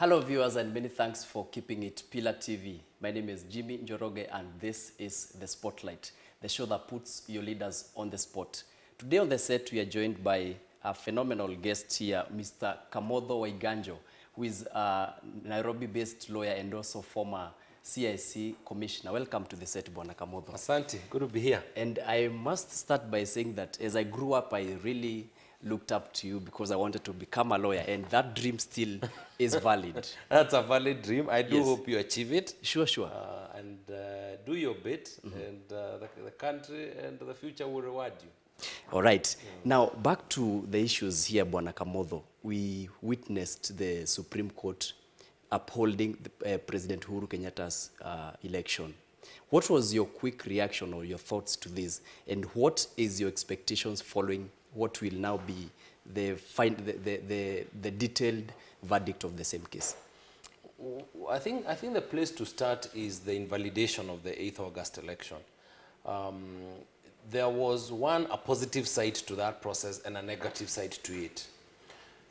Hello viewers, and many thanks for keeping it Pillar TV. My name is Jimmy Njoroge and this is The Spotlight, the show that puts your leaders on the spot. Today on the set we are joined by a phenomenal guest here, Mr. Kamotho Waiganjo, who is a Nairobi-based lawyer and also former CIC commissioner. Welcome to the set, Bwana Kamotho. Asante, good to be here. And I must start by saying that as I grew up, I really looked up to you because I wanted to become a lawyer, and that dream still is valid. That's a valid dream. I do hope you achieve it. Sure. And do your bit, and the country and the future will reward you. All right. Now, back to the issues here, Bwana Kamotho. We witnessed the Supreme Court upholding the, President Uhuru Kenyatta's election. What was your quick reaction or your thoughts to this? And what is your expectations following what will now be the detailed verdict of the same case? I think the place to start is the invalidation of the 8th August election. There was a positive side to that process and a negative side to it.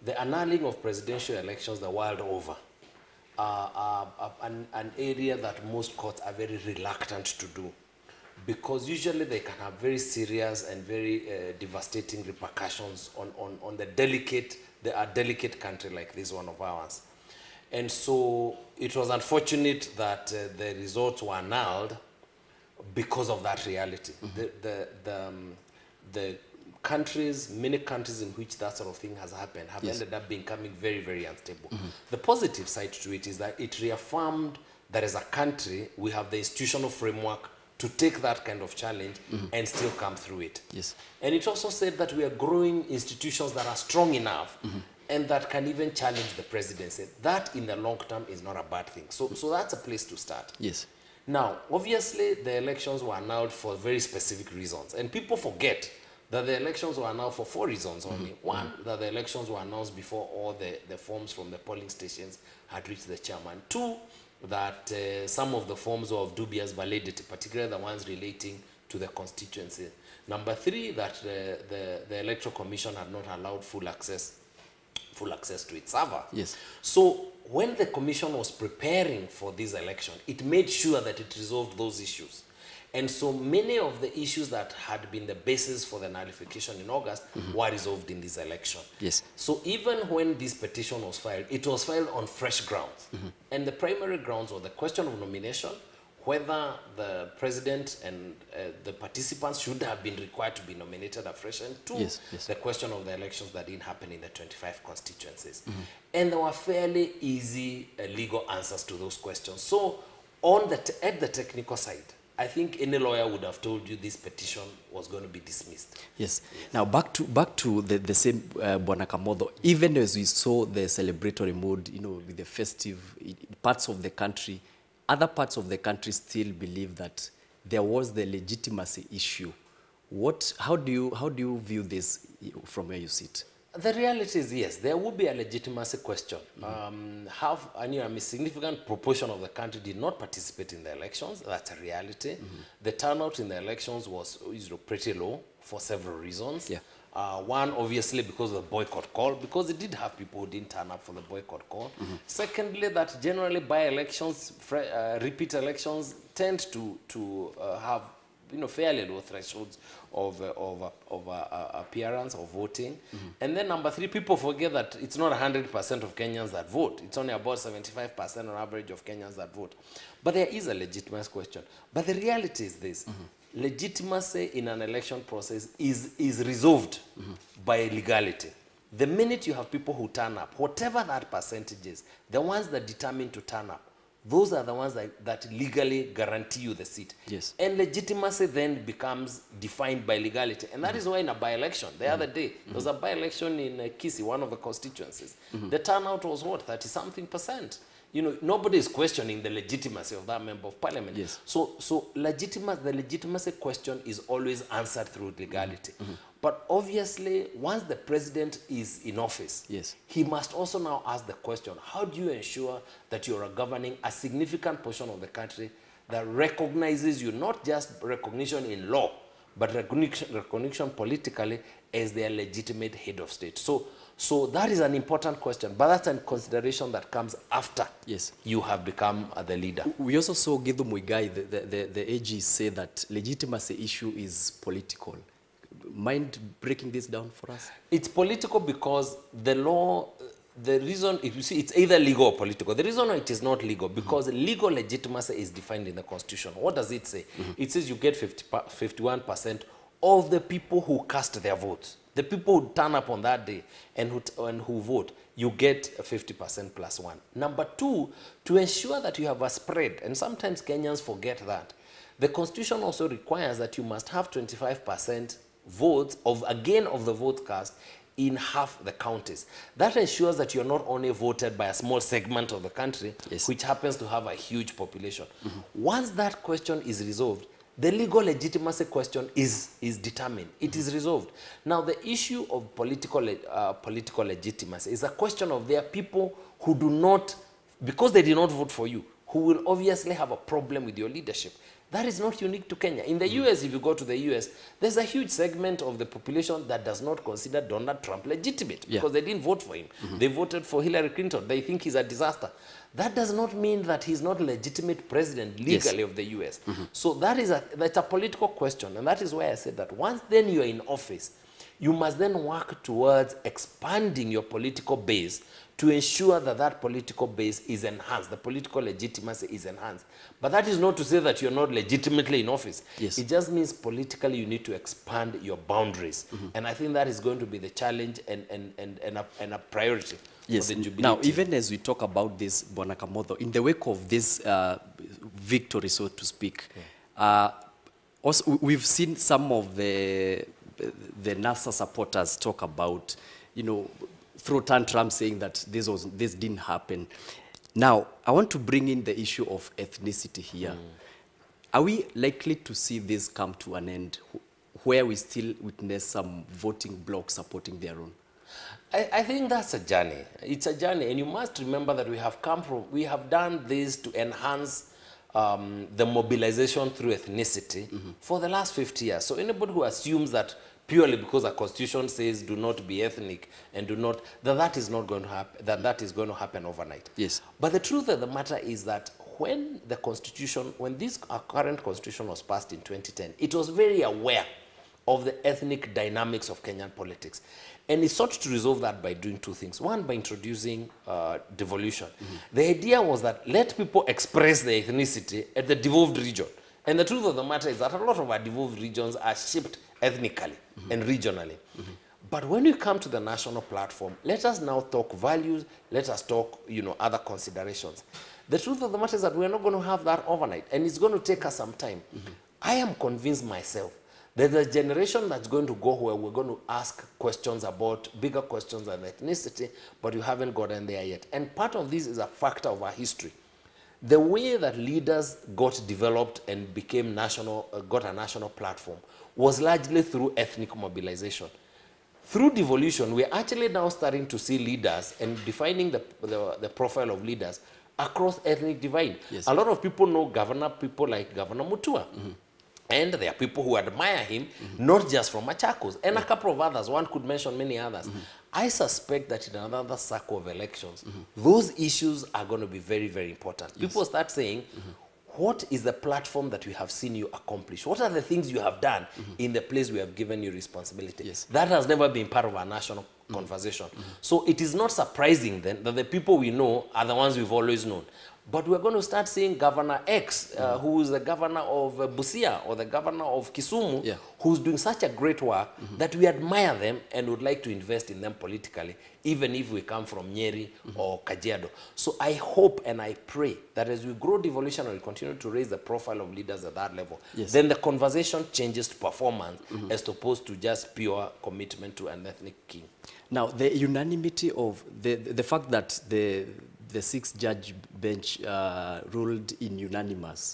The annulling of presidential elections the world over are an area that most courts are very reluctant to do, because usually they can have very serious and very devastating repercussions on a delicate country like this one of ours. And so it was unfortunate that the results were annulled because of that reality. The countries, many countries in which that sort of thing has happened have ended up becoming very, very unstable. The positive side to it is that it reaffirmed that as a country, we have the institutional framework to take that kind of challenge and still come through it. Yes. And it also said that we are growing institutions that are strong enough and that can even challenge the presidency. That in the long term is not a bad thing. So that's a place to start. Yes. Now, obviously, the elections were annulled for very specific reasons. And people forget that the elections were annulled for 4 reasons only. One, that the elections were announced before all the forms from the polling stations had reached the chairman. 2, that some of the forms were of dubious validity, particularly the ones relating to the constituency. Number 3, that the Electoral Commission had not allowed full access to its server. Yes. So when the commission was preparing for this election, it made sure that it resolved those issues. And so many of the issues that had been the basis for the nullification in August were resolved in this election. Yes. So even when this petition was filed, it was filed on fresh grounds. And the primary grounds were the question of nomination, whether the president and the participants should have been required to be nominated afresh, and 2, the question of the elections that didn't happen in the 25 constituencies. And there were fairly easy legal answers to those questions. So at the technical side, I think any lawyer would have told you this petition was going to be dismissed. Yes. Now back to the same Bwana Kamotho. Even as we saw the celebratory mood, with the festive parts of the country, other parts of the country still believe that there was the legitimacy issue. How do you view this from where you sit? The reality is, yes, there will be a legitimacy question. A significant proportion of the country did not participate in the elections. That's a reality. The turnout in the elections was pretty low for several reasons. Yeah. One, obviously, because of the boycott call, because it did have people who didn't turn up for the boycott call. Secondly, that generally by-elections, repeat elections, tend to have fairly low thresholds of appearance or voting. And then number 3, people forget that it's not 100% of Kenyans that vote. It's only about 75% on average of Kenyans that vote. But there is a legitimacy question. But the reality is this. Legitimacy in an election process is resolved by legality. The minute you have people who turn up, whatever that percentage is, the ones that determine to turn up, those are the ones that legally guarantee you the seat. Yes. And legitimacy then becomes defined by legality. And that is why in a by-election, the other day, there was a by-election in Kisii, one of the constituencies. The turnout was what, 30-something%. Nobody is questioning the legitimacy of that member of parliament. Yes. So the legitimacy question is always answered through legality. But obviously, once the president is in office, he must also now ask the question, how do you ensure that you are governing a significant portion of the country that recognizes you, not just recognition in law, but recognition politically as their legitimate head of state. So that is an important question, but that's a consideration that comes after you have become the leader. We also saw Githu Muigai, the AG, say that legitimacy issue is political. Mind breaking this down for us? It's political because the law, the reason, if you see, it's either legal or political. The reason it is not legal, because legal legitimacy is defined in the Constitution. What does it say? It says you get 51% of the people who cast their votes. The people who turn up on that day and who vote, you get 50% plus one. Number two, to ensure that you have a spread, and sometimes Kenyans forget that, the Constitution also requires that you must have 25% votes of the vote cast in half the counties. That ensures that you're not only voted by a small segment of the country, which happens to have a huge population. Once that question is resolved, the legal legitimacy question is determined. It is resolved. Now, the issue of political legitimacy is a question of there are people who do not, because they did not vote for you, who will obviously have a problem with your leadership. That is not unique to Kenya. In the US, if you go to the US, there's a huge segment of the population that does not consider Donald Trump legitimate because they didn't vote for him. They voted for Hillary Clinton. They think he's a disaster. That does not mean that he's not a legitimate president legally of the US. So that's a political question. And that is why I said that once then you're in office, you must then work towards expanding your political base to ensure that that political base is enhanced, the political legitimacy is enhanced. But that is not to say that you're not legitimately in office. It just means politically you need to expand your boundaries. And I think that is going to be the challenge and a priority for the Jubilee Now, team. even as we talk about this, Bwana Kamotho, in the wake of this victory, so to speak, also we've seen some of the NASA supporters talk about, you know, throw tantrums saying that this didn't happen. Now, I want to bring in the issue of ethnicity here. Are we likely to see this come to an end where we still witness some voting blocs supporting their own? I think that's a journey. It's a journey, and you must remember that we have done this to enhance the mobilization through ethnicity for the last 50 years. So anybody who assumes that purely because the Constitution says do not be ethnic and do not, that is not going to happen, that is going to happen overnight. But the truth of the matter is that when the Constitution, when this current Constitution was passed in 2010, it was very aware of the ethnic dynamics of Kenyan politics. And it sought to resolve that by doing two things. One, by introducing devolution. The idea was that let people express their ethnicity at the devolved region. And the truth of the matter is that a lot of our devolved regions are shaped ethnically and regionally. But when we come to the national platform, let us now talk values, let us talk, you know, other considerations. The truth of the matter is that we're not going to have that overnight, and it's going to take us some time. I am convinced myself that the generation that's going to go where we're going to ask questions about bigger questions than ethnicity, but you haven't gotten there yet. And part of this is a factor of our history. The way that leaders got developed and became national, got a national platform, was largely through ethnic mobilization. Through devolution, we're actually now starting to see leaders and defining the profile of leaders across ethnic divide. A lot of people know people like Governor Mutua. And there are people who admire him, not just from Machakos, and a couple of others. One could mention many others. I suspect that in another cycle of elections, those issues are going to be very, very important. People start saying, what is the platform that we have seen you accomplish? What are the things you have done in the place we have given you responsibility? That has never been part of our national conversation. So it is not surprising then that the people we know are the ones we've always known. But we're going to start seeing Governor X, who is the governor of Busia or the governor of Kisumu, who's doing such a great work that we admire them and would like to invest in them politically, even if we come from Nyeri or Kajiado. So I hope and I pray that as we grow devolution and we continue to raise the profile of leaders at that level, then the conversation changes to performance as opposed to just pure commitment to an ethnic king. Now, the unanimity of the fact that the six-judge bench ruled unanimously.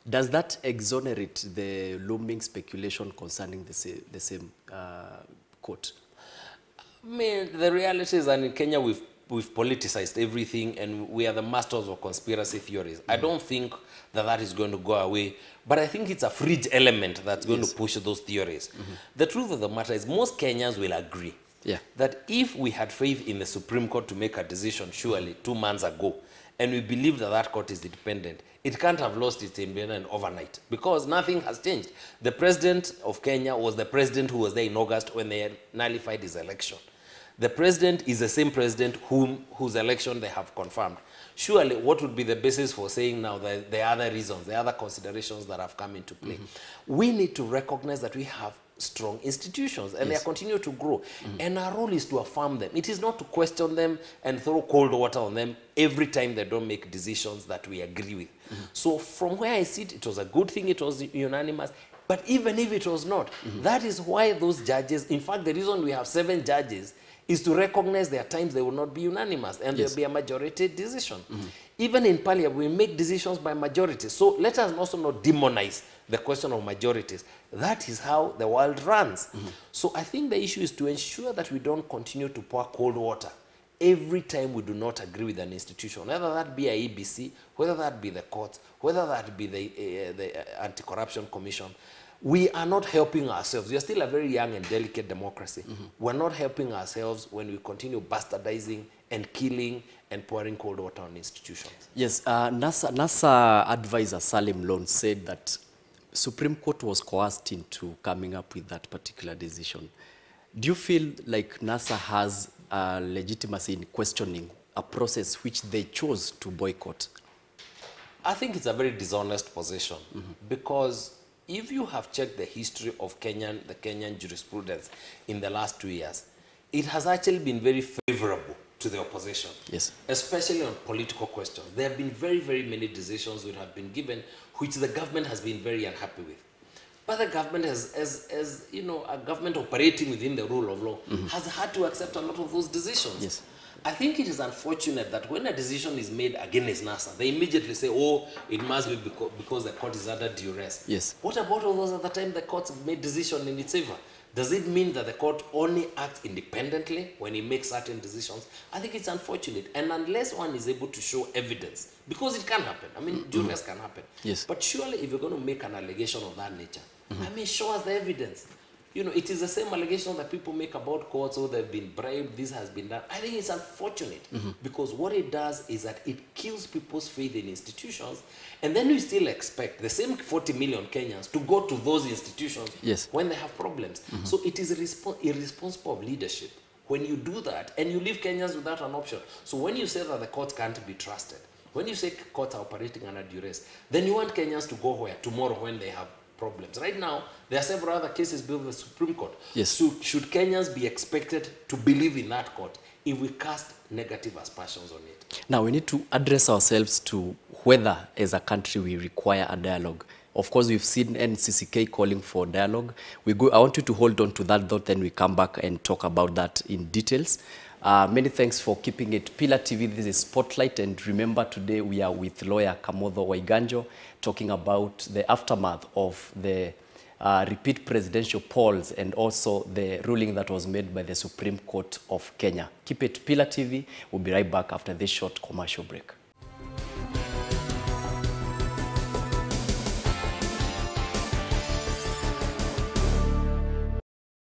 Does that exonerate the looming speculation concerning the same court? I mean, the reality is that in Kenya, we've politicized everything and we are the masters of conspiracy theories. I don't think that that is going to go away, but I think it's a fringe element that's going to push those theories. The truth of the matter is most Kenyans will agree that if we had faith in the Supreme Court to make a decision, surely 2 months ago, and we believe that that court is independent, it can't have lost its independence overnight because nothing has changed. The president of Kenya was the president who was there in August when they had nullified his election. The president is the same president whose election they have confirmed. Surely, what would be the basis for saying now that there are other reasons, there are other considerations that have come into play? We need to recognize that we have strong institutions and they continue to grow. And our role is to affirm them. It is not to question them and throw cold water on them every time they don't make decisions that we agree with. So from where I sit, it was a good thing, it was unanimous. But even if it was not, that is why those judges, in fact, the reason we have 7 judges is to recognize there are times they will not be unanimous and there will be a majority decision. Even in Parliament, we make decisions by majority. So let us also not demonize the question of majorities. That is how the world runs. So I think the issue is to ensure that we don't continue to pour cold water every time we do not agree with an institution, whether that be a EBC, whether that be the courts, whether that be the Anti-Corruption Commission. We are not helping ourselves. We are still a very young and delicate democracy. We're not helping ourselves when we continue bastardizing and killing and pouring cold water on institutions. Yes, NASA advisor Salim Lone said that Supreme Court was coerced into coming up with that particular decision. Do you feel like NASA has legitimacy in questioning a process which they chose to boycott? I think it's a very dishonest position because if you have checked the history of the Kenyan jurisprudence in the last 2 years, it has actually been very favorable to the opposition, especially on political questions. There have been very, very many decisions which have been given which the government has been very unhappy with. But the government, as you know, a government operating within the rule of law, has had to accept a lot of those decisions. I think it is unfortunate that when a decision is made against NASA, they immediately say, oh, it must be because the court is under duress. What about all those other times the court made decision in its favor? Does it mean that the court only acts independently when it makes certain decisions? I think it's unfortunate. And unless one is able to show evidence, because it can happen. I mean, duress can happen. But surely if you're going to make an allegation of that nature, I mean, show us the evidence. You know, it is the same allegation that people make about courts, oh, they've been bribed, this has been done. I think it's unfortunate because what it does is that it kills people's faith in institutions, and then we still expect the same 40 million Kenyans to go to those institutions when they have problems. So it is irresponsible of leadership when you do that and you leave Kenyans without an option. So when you say that the court can't be trusted, when you say courts are operating under duress, then you want Kenyans to go where? Tomorrow when they have problems. Right now, there are several other cases before the Supreme Court. So should Kenyans be expected to believe in that court if we cast negative aspersions on it? Now, we need to address ourselves to whether, as a country, we require a dialogue. Of course, we've seen NCCK calling for dialogue. I want you to hold on to that thought, then we come back and talk about that in details. Many thanks for keeping it. Pillar TV, this is Spotlight, and remember today we are with lawyer Kamotho Waiganjo talking about the aftermath of the repeat presidential polls and also the ruling that was made by the Supreme Court of Kenya. Keep it Pillar TV. We'll be right back after this short commercial break.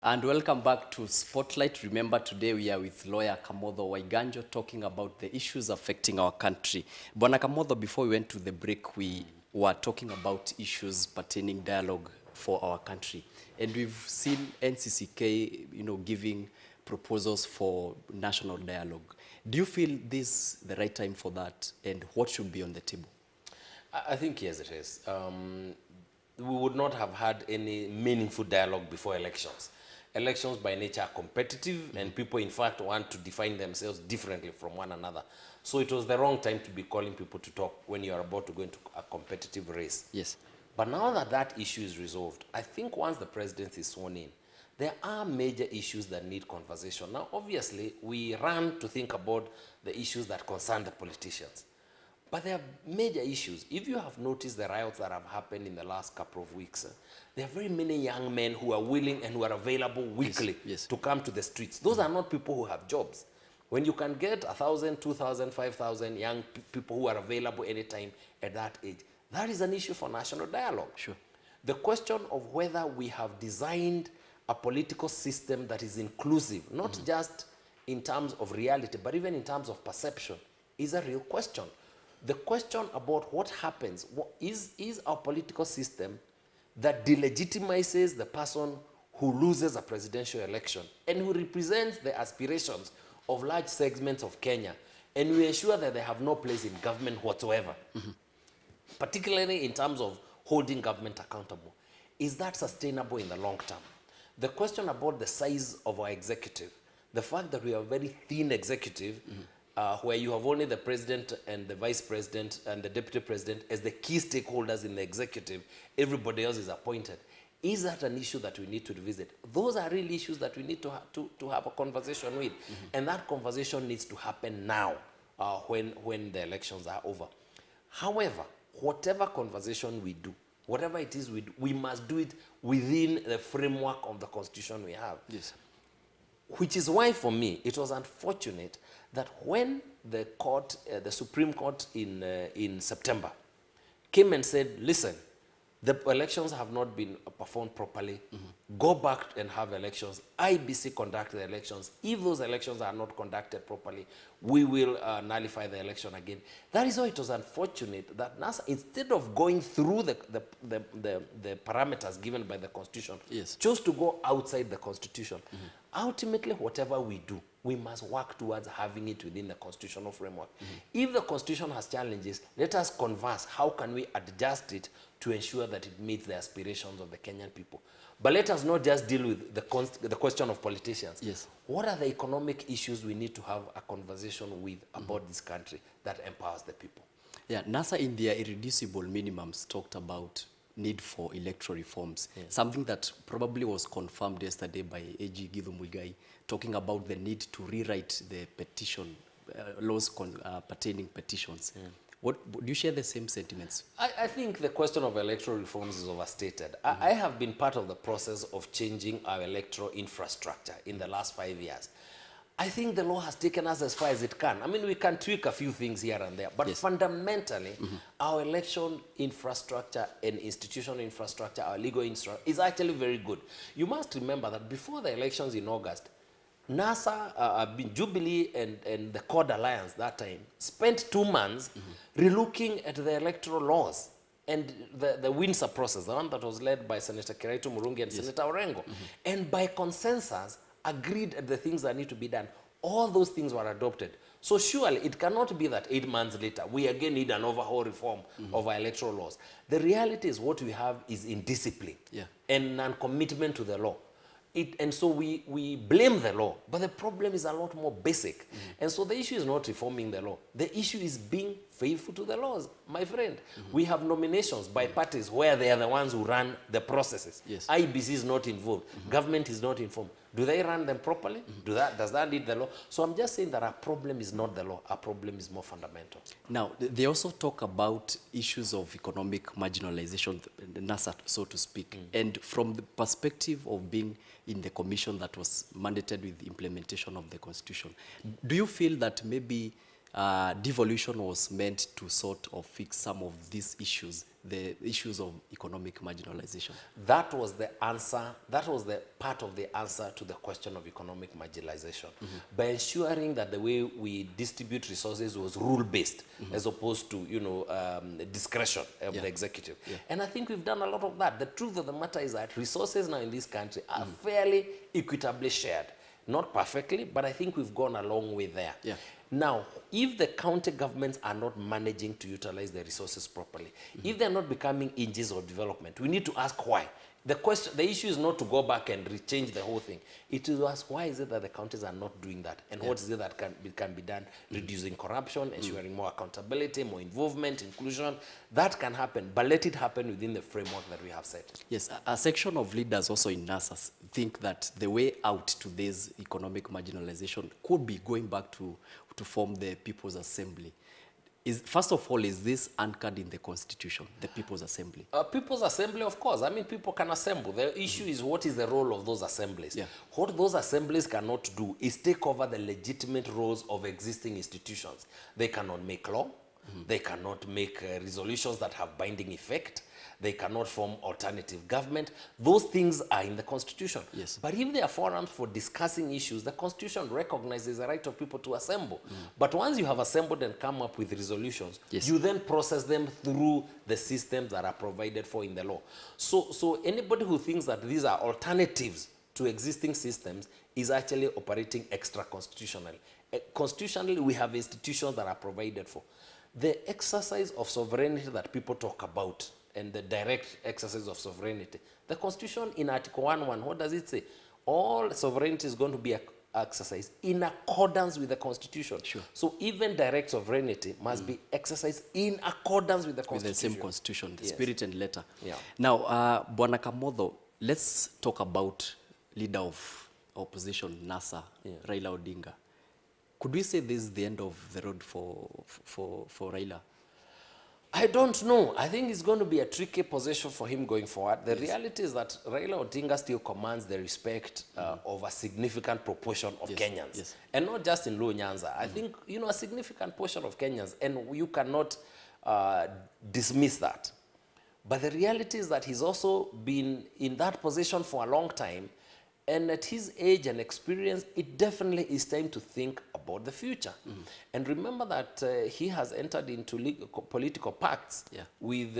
And welcome back to Spotlight. Remember, today we are with lawyer Kamotho Waiganjo talking about the issues affecting our country. Bwana Kamotho, before we went to the break, we were talking about issues pertaining dialogue for our country. And we've seen NCCK, giving proposals for national dialogue. Do you feel this is the right time for that? And what should be on the table? I think yes, it is. We would not have had any meaningful dialogue before elections. Elections by nature are competitive, and people, in fact, want to define themselves differently from one another. So it was the wrong time to be calling people to talk when you are about to go into a competitive race. But now that that issue is resolved, I think once the president is sworn in, there are major issues that need conversation. Now, obviously, we run to think about the issues that concern the politicians. But there are major issues. If you have noticed the riots that have happened in the last couple of weeks, there are very many young men who are willing and who are available weekly to come to the streets. Those are not people who have jobs. When you can get 1,000, 2,000, 5,000 young people who are available anytime at that age, that is an issue for national dialogue. Sure. The question of whether we have designed a political system that is inclusive, not just in terms of reality, but even in terms of perception, is a real question. The question about what happens, is our political system that delegitimizes the person who loses a presidential election and who represents the aspirations of large segments of Kenya, and we ensure that they have no place in government whatsoever, particularly in terms of holding government accountable. Is that sustainable in the long term? The question about the size of our executive, the fact that we have a very thin executive, where you have only the president and the vice president and the deputy president as the key stakeholders in the executive, everybody else is appointed. Is that an issue that we need to revisit? Those are real issues that we need to have a conversation with. And that conversation needs to happen now, when the elections are over. However, whatever conversation we do, whatever it is we do, we must do it within the framework of the constitution we have. Yes. Which is why, for me, it was unfortunate that when the court, the Supreme Court in September, came and said, listen, the elections have not been performed properly. Go back and have elections. IBC conduct the elections. If those elections are not conducted properly, we will nullify the election again. That is why it was unfortunate that NASA, instead of going through the parameters given by the Constitution, yes, chose to go outside the Constitution. Ultimately, whatever we do, we must work towards having it within the constitutional framework. If the Constitution has challenges, let us converse. How can we adjust it to ensure that it meets the aspirations of the Kenyan people? But let us not just deal with the question of politicians. Yes. What are the economic issues we need to have a conversation with about this country that empowers the people? Yeah, NASA in their irreducible minimums talked about need for electoral reforms, something that probably was confirmed yesterday by AG Githu Muigai, talking about the need to rewrite the petition, laws pertaining petitions. Do you share the same sentiments? I think the question of electoral reforms is overstated. I have been part of the process of changing our electoral infrastructure in the last 5 years. I think the law has taken us as far as it can. I mean, we can tweak a few things here and there, but fundamentally, our election infrastructure and institutional infrastructure, our legal infrastructure, is actually very good. You must remember that before the elections in August, NASA, Jubilee and the Code Alliance that time spent 2 months relooking at the electoral laws and the Windsor process, the one that was led by Senator Kiraitu Murungi and Senator Orengo. And by consensus, agreed at the things that need to be done. All those things were adopted. So surely it cannot be that 8 months later, we again need an overhaul reform of our electoral laws. The reality is what we have is indiscipline and non-commitment to the law. And so we blame the law, but the problem is a lot more basic. And so the issue is not reforming the law. The issue is being faithful to the laws. My friend, we have nominations by parties where they are the ones who run the processes. Yes. IBC is not involved. Government is not informed. Do they run them properly? Does that need the law? So I'm just saying that our problem is not the law. Our problem is more fundamental. Now, they also talk about issues of economic marginalization, NASA, so to speak. And from the perspective of being in the commission that was mandated with the implementation of the Constitution, do you feel that maybe devolution was meant to sort of fix some of these issues, the issues of economic marginalization? That was the answer. That was the part of the answer to the question of economic marginalization. By ensuring that the way we distribute resources was rule-based, as opposed to, discretion of the executive. And I think we've done a lot of that. The truth of the matter is that resources now in this country are fairly equitably shared. Not perfectly, but I think we've gone a long way there. Now, if the county governments are not managing to utilize the resources properly, if they're not becoming engines of development, we need to ask why. The issue is not to go back and rechange the whole thing. It is to ask why is it that the counties are not doing that, and what is it that can be done, reducing corruption, ensuring more accountability, more involvement, inclusion. That can happen, but let it happen within the framework that we have set. Yes, a section of leaders also in NASA think that the way out to this economic marginalization could be going back to form the People's Assembly. First of all, is this anchored in the Constitution, the People's Assembly? People's Assembly, of course. I mean, people can assemble. The issue is what is the role of those assemblies. Yeah. What those assemblies cannot do is take over the legitimate roles of existing institutions. They cannot make law. They cannot make resolutions that have binding effect. They cannot form alternative government. Those things are in the Constitution. Yes. But if there are forums for discussing issues, the Constitution recognizes the right of people to assemble. But once you have assembled and come up with resolutions, Yes. you then process them through the systems that are provided for in the law. So anybody who thinks that these are alternatives to existing systems is actually operating extra-constitutionally. Constitutionally, we have institutions that are provided for. The exercise of sovereignty that people talk about and the direct exercise of sovereignty, the Constitution in Article 1.1, what does it say? All sovereignty is going to be exercised in accordance with the Constitution. Sure. So even direct sovereignty must be exercised in accordance with the Constitution. With the same Constitution, the Yes. spirit and letter. Yeah. Now, Bwana Kamotho, let's talk about leader of opposition, NASA, Raila Odinga. Could we say this is the end of the road for Raila? I don't know. I think it's going to be a tricky position for him going forward. The reality is that Raila Odinga still commands the respect of a significant proportion of Kenyans. Yes. And not just in Luo Nyanza. I think, you know, a significant portion of Kenyans, and you cannot dismiss that. But the reality is that he's also been in that position for a long time. And at his age and experience, it definitely is time to think about the future. And remember that he has entered into political pacts with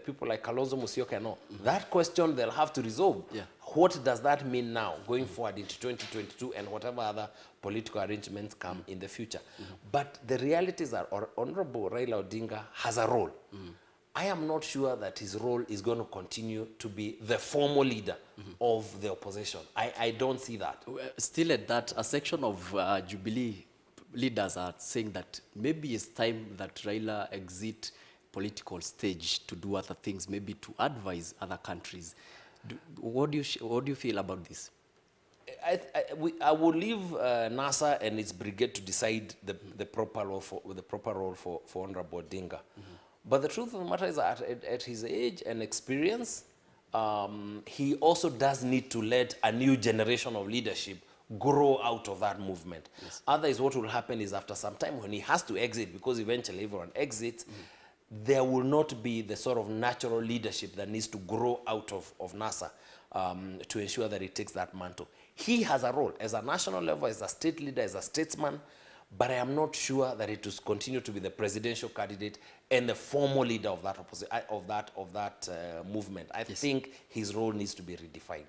people like Kalonzo Musyoka and all. That question they'll have to resolve. What does that mean now, going forward into 2022 and whatever other political arrangements come in the future? But the reality is that Honorable Raila Odinga has a role. I am not sure that his role is going to continue to be the formal leader of the opposition. I don't see that. Still at that, a section of Jubilee leaders are saying that maybe it's time that Raila exit political stage to do other things, maybe to advise other countries. What do you feel about this? I will leave NASA and its brigade to decide the proper role for Honorable Odinga. But the truth of the matter is that at his age and experience, he also does need to let a new generation of leadership grow out of that movement. Otherwise, what will happen is after some time when he has to exit, because eventually everyone exits, there will not be the sort of natural leadership that needs to grow out of NASA to ensure that he takes that mantle. He has a role as a national level, as a state leader, as a statesman, but I am not sure that it will continue to be the presidential candidate and the formal leader of that movement. I think his role needs to be redefined.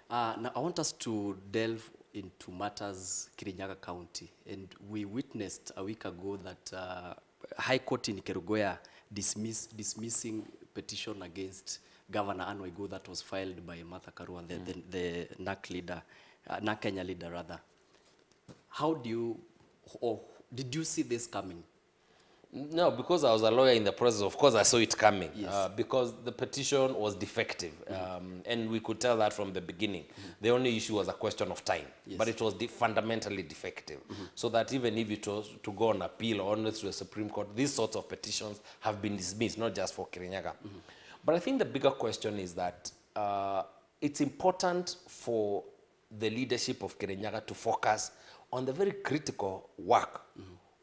Now, I want us to delve into matters Kirinyaga County, and we witnessed a week ago that High Court in Kerugoya dismissing petition against Governor Anne Waiguru that was filed by Martha Karua, the NAK leader, NAK Kenya leader rather. How do you, or did you see this coming? No, because I was a lawyer in the process, of course I saw it coming. Because the petition was defective. And we could tell that from the beginning. The only issue was a question of time. But it was fundamentally defective. So that even if it was to go on appeal or onwards to the Supreme Court, these sorts of petitions have been dismissed, not just for Kirinyaga. But I think the bigger question is that it's important for the leadership of Kirinyaga to focus on the very critical work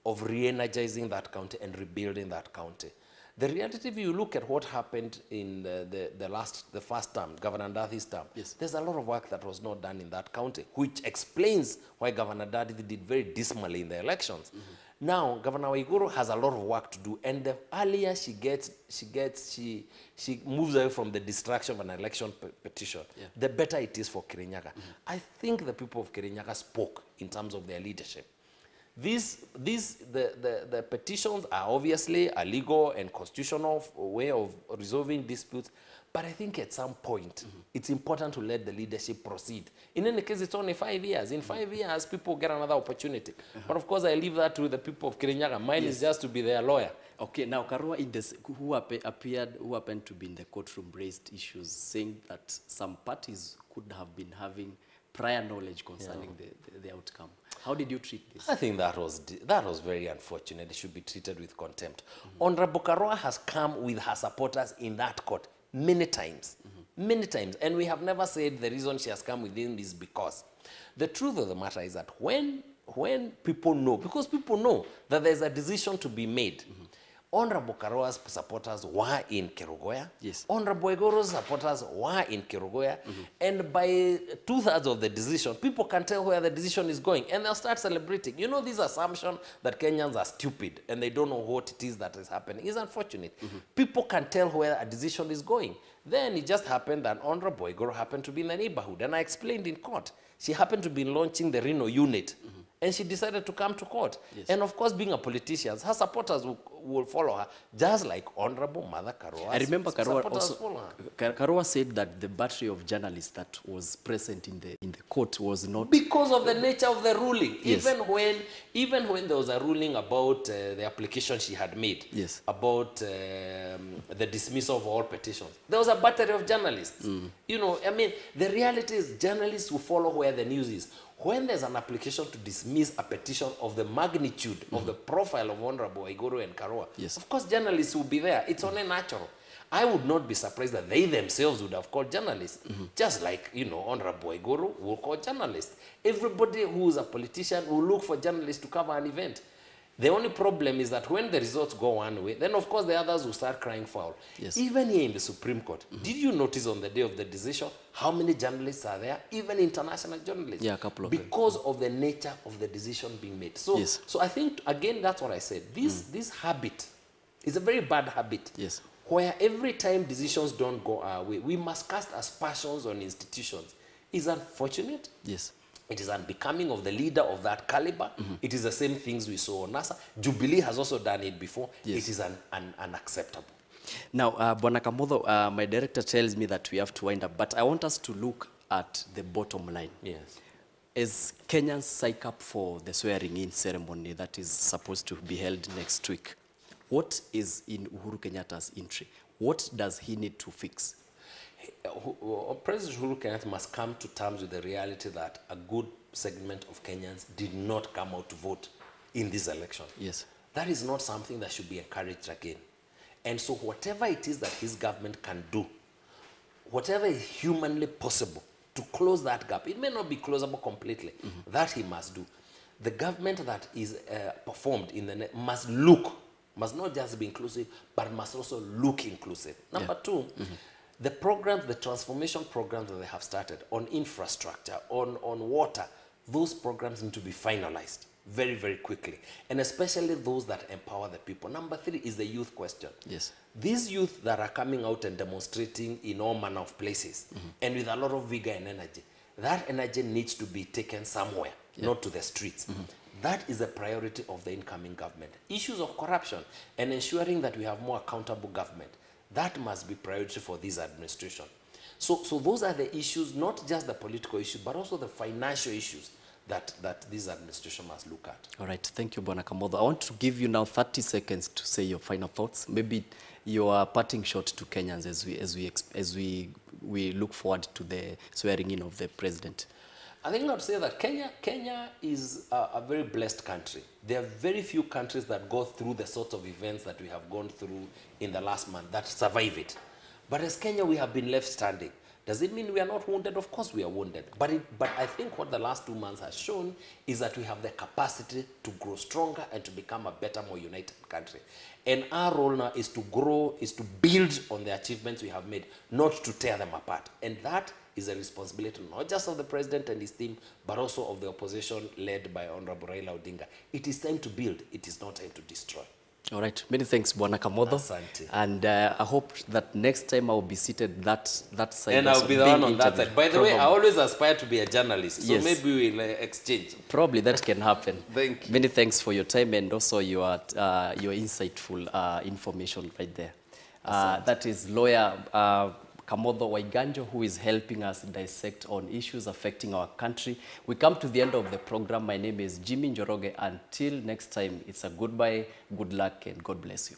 of re-energizing that county and rebuilding that county. The reality, if you look at what happened in the first term, Governor Ndath's term, there's a lot of work that was not done in that county, which explains why Governor Ndathi did very dismally in the elections. Now, Governor Waiguru has a lot of work to do, and the earlier she moves away from the distraction of an election petition, the better it is for Kirinyaga. I think the people of Kirinyaga spoke in terms of their leadership. The petitions are obviously a legal and constitutional way of resolving disputes, but I think at some point it's important to let the leadership proceed. In any case, it's only 5 years. In 5 years, people get another opportunity. But of course, I leave that to the people of Kirinyaga. Mine is just to be their lawyer. Okay, now Karua, who happened to be in the courtroom, raised issues saying that some parties could have been having prior knowledge concerning the outcome. How did you treat this? I think that was very unfortunate. It should be treated with contempt. Honorable Karua has come with her supporters in that court many times. Many times. And we have never said the reason she has come with him is because. The truth of the matter is that when people know, because people know that there's a decision to be made, Honorable Karua's supporters were in Kerugoya. Yes. Honorable Egoro's supporters were in Kerugoya. And by 2/3 of the decision, people can tell where the decision is going. And they'll start celebrating. You know, this assumption that Kenyans are stupid and they don't know what it is that is happening is unfortunate. People can tell where a decision is going. Then it just happened that Honorable Egoro happened to be in the neighborhood. And I explained in court. She happened to be launching the Reno unit. And she decided to come to court. Yes. And of course, being a politician, her supporters will follow her, just like Honorable Mother Karua. I remember Karua said that the battery of journalists that was present in the court was not... Because of the nature of the ruling. Yes. Even when there was a ruling about the application she had made, yes, about the dismissal of all petitions, there was a battery of journalists. You know, I mean, the reality is journalists will follow where the news is. When there's an application to dismiss a petition of the magnitude of the profile of Honorable Igoro and Karua, yes, of course journalists will be there. It's only natural. I would not be surprised that they themselves would have called journalists, just like, you know, Honorable Igoro will call journalists. Everybody who is a politician will look for journalists to cover an event. The only problem is that when the results go one way, then of course the others will start crying foul. Yes. Even here in the Supreme Court, did you notice on the day of the decision how many journalists are there? Even international journalists. Yeah, a couple of them. Because of the nature of the decision being made. So, yes, so I think, again, that's what I said. This habit is a very bad habit. Yes. Where every time decisions don't go our way, we must cast aspersions on institutions. Is unfortunate. Yes. It is unbecoming of the leader of that caliber. It is the same things we saw on NASA. Jubilee has also done it before. Yes. It is unacceptable. Now, Bwana Kamotho, my director tells me that we have to wind up, but I want us to look at the bottom line. Yes. As Kenyans psych up for the swearing-in ceremony that is supposed to be held next week, what is in Uhuru Kenyatta's interest? What does he need to fix? President Uhuru Kenyatta must come to terms with the reality that a good segment of Kenyans did not come out to vote in this election. Yes. That is not something that should be encouraged again. And so whatever it is that his government can do, whatever is humanly possible to close that gap, it may not be closable completely, that he must do. The government that is performed in the must not just be inclusive, but must also look inclusive. Number two, the programs, the transformation programs that they have started on infrastructure, on water, those programs need to be finalized very, very quickly. And especially those that empower the people. Number three is the youth question. Yes. These youth that are coming out and demonstrating in all manner of places and with a lot of vigor and energy, that energy needs to be taken somewhere, not to the streets. That is a priority of the incoming government. Issues of corruption and ensuring that we have more accountable government, that must be priority for this administration. So those are the issues, not just the political issues, but also the financial issues that this administration must look at. All right, thank you, Bwana Kamotho. I want to give you now 30 seconds to say your final thoughts. Maybe your parting shot to Kenyans as we look forward to the swearing in of the president. I think I would say that Kenya is a very blessed country. There are very few countries that go through the sort of events that we have gone through in the last month, that survive it. But as Kenya, we have been left standing. Does it mean we are not wounded? Of course we are wounded. But I think what the last 2 months has shown is that we have the capacity to grow stronger and to become a better, more united country. And our role now is to grow, is to build on the achievements we have made, not to tear them apart. And that is a responsibility not just of the president and his team, but also of the opposition led by Honorable Raila Odinga. It is time to build. It is not time to destroy. All right. Many thanks, Bwana Kamotho. Asante. And I hope that next time I will be seated that side. And I'll be the one on that side. By the way, I always aspire to be a journalist. So yes, maybe we'll exchange. Probably that can happen. Thank you. Many thanks for your time and also your insightful information right there. That is lawyer Kamotho Waiganjo, who is helping us dissect on issues affecting our country. We come to the end of the program. My name is Jimmy Njoroge. Until next time, it's a goodbye, good luck, and God bless you.